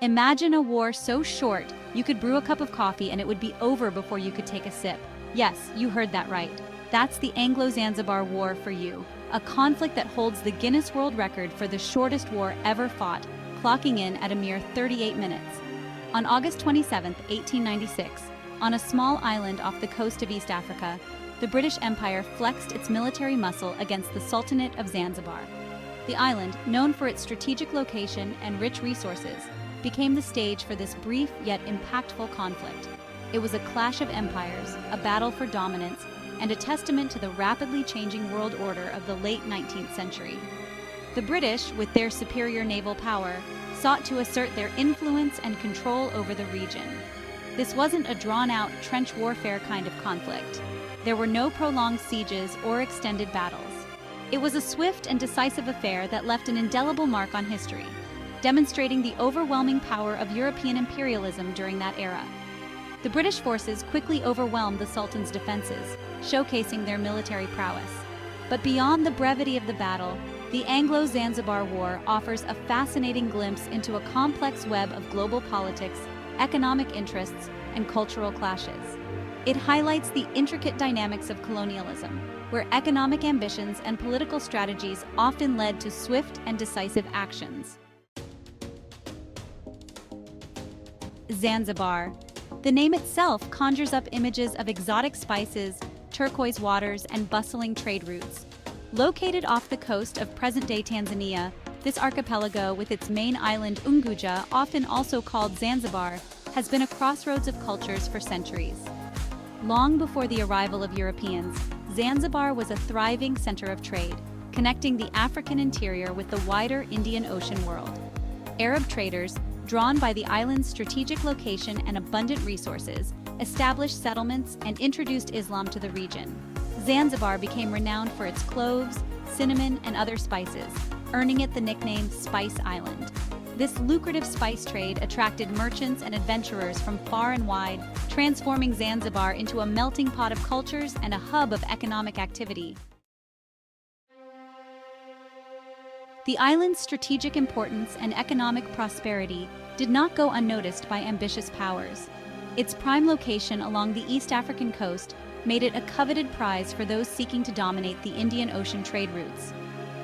Imagine a war so short, you could brew a cup of coffee and it would be over before you could take a sip. Yes, you heard that right. That's the Anglo-Zanzibar War for you, a conflict that holds the Guinness World Record for the shortest war ever fought, clocking in at a mere 38 minutes. On August 27, 1896, on a small island off the coast of East Africa, the British Empire flexed its military muscle against the Sultanate of Zanzibar. The island, known for its strategic location and rich resources, became the stage for this brief yet impactful conflict. It was a clash of empires, a battle for dominance, and a testament to the rapidly changing world order of the late 19th century. The British, with their superior naval power, sought to assert their influence and control over the region. This wasn't a drawn-out trench warfare kind of conflict. There were no prolonged sieges or extended battles. It was a swift and decisive affair that left an indelible mark on history, demonstrating the overwhelming power of European imperialism during that era. The British forces quickly overwhelmed the Sultan's defenses, showcasing their military prowess. But beyond the brevity of the battle, the Anglo-Zanzibar War offers a fascinating glimpse into a complex web of global politics, economic interests, and cultural clashes. It highlights the intricate dynamics of colonialism, where economic ambitions and political strategies often led to swift and decisive actions. Zanzibar. The name itself conjures up images of exotic spices, turquoise waters, and bustling trade routes. Located off the coast of present-day Tanzania, this archipelago, with its main island Unguja, often also called Zanzibar, has been a crossroads of cultures for centuries. Long before the arrival of Europeans, Zanzibar was a thriving center of trade, connecting the African interior with the wider Indian Ocean world. Arab traders, drawn by the island's strategic location and abundant resources, established settlements and introduced Islam to the region. Zanzibar became renowned for its cloves, cinnamon, and other spices, earning it the nickname Spice Island. This lucrative spice trade attracted merchants and adventurers from far and wide, transforming Zanzibar into a melting pot of cultures and a hub of economic activity. The island's strategic importance and economic prosperity did not go unnoticed by ambitious powers. Its prime location along the East African coast made it a coveted prize for those seeking to dominate the Indian Ocean trade routes.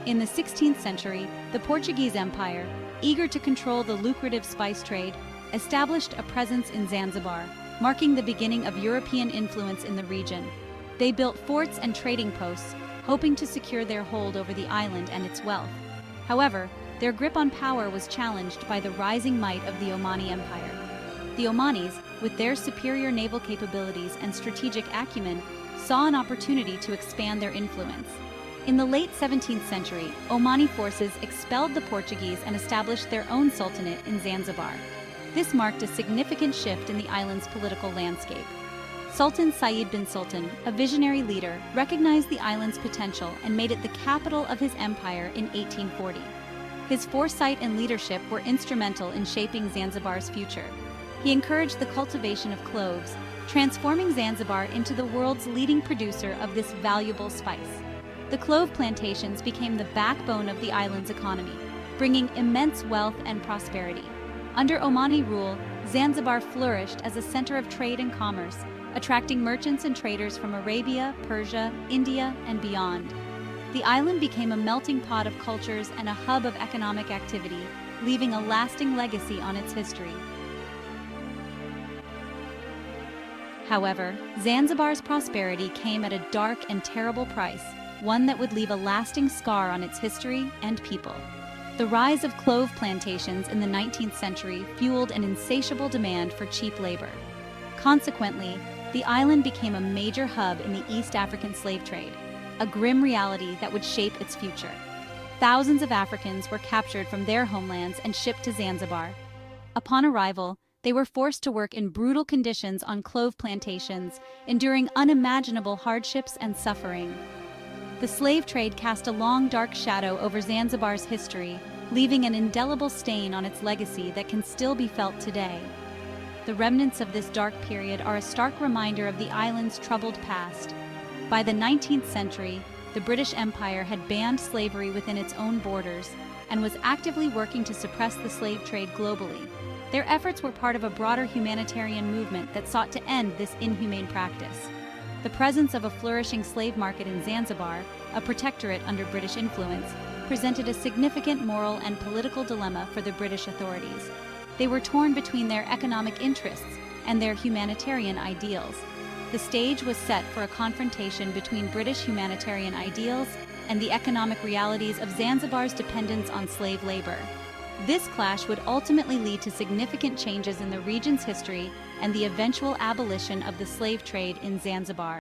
In the 16th century, the Portuguese Empire, eager to control the lucrative spice trade, established a presence in Zanzibar, marking the beginning of European influence in the region. They built forts and trading posts, hoping to secure their hold over the island and its wealth. However, their grip on power was challenged by the rising might of the Omani Empire. The Omanis, with their superior naval capabilities and strategic acumen, saw an opportunity to expand their influence. In the late 17th century, Omani forces expelled the Portuguese and established their own sultanate in Zanzibar. This marked a significant shift in the island's political landscape. Sultan Said bin Sultan, a visionary leader, recognized the island's potential and made it the capital of his empire in 1840. His foresight and leadership were instrumental in shaping Zanzibar's future. He encouraged the cultivation of cloves, transforming Zanzibar into the world's leading producer of this valuable spice. The clove plantations became the backbone of the island's economy, bringing immense wealth and prosperity. Under Omani rule, Zanzibar flourished as a center of trade and commerce, attracting merchants and traders from Arabia, Persia, India, and beyond. The island became a melting pot of cultures and a hub of economic activity, leaving a lasting legacy on its history. However, Zanzibar's prosperity came at a dark and terrible price, one that would leave a lasting scar on its history and people. The rise of clove plantations in the 19th century fueled an insatiable demand for cheap labor. Consequently, the island became a major hub in the East African slave trade, a grim reality that would shape its future. Thousands of Africans were captured from their homelands and shipped to Zanzibar. Upon arrival, they were forced to work in brutal conditions on clove plantations, enduring unimaginable hardships and suffering. The slave trade cast a long, dark shadow over Zanzibar's history, leaving an indelible stain on its legacy that can still be felt today. The remnants of this dark period are a stark reminder of the island's troubled past. By the 19th century, the British Empire had banned slavery within its own borders and was actively working to suppress the slave trade globally. Their efforts were part of a broader humanitarian movement that sought to end this inhumane practice. The presence of a flourishing slave market in Zanzibar, a protectorate under British influence, presented a significant moral and political dilemma for the British authorities. They were torn between their economic interests and their humanitarian ideals. The stage was set for a confrontation between British humanitarian ideals and the economic realities of Zanzibar's dependence on slave labor. This clash would ultimately lead to significant changes in the region's history and the eventual abolition of the slave trade in Zanzibar.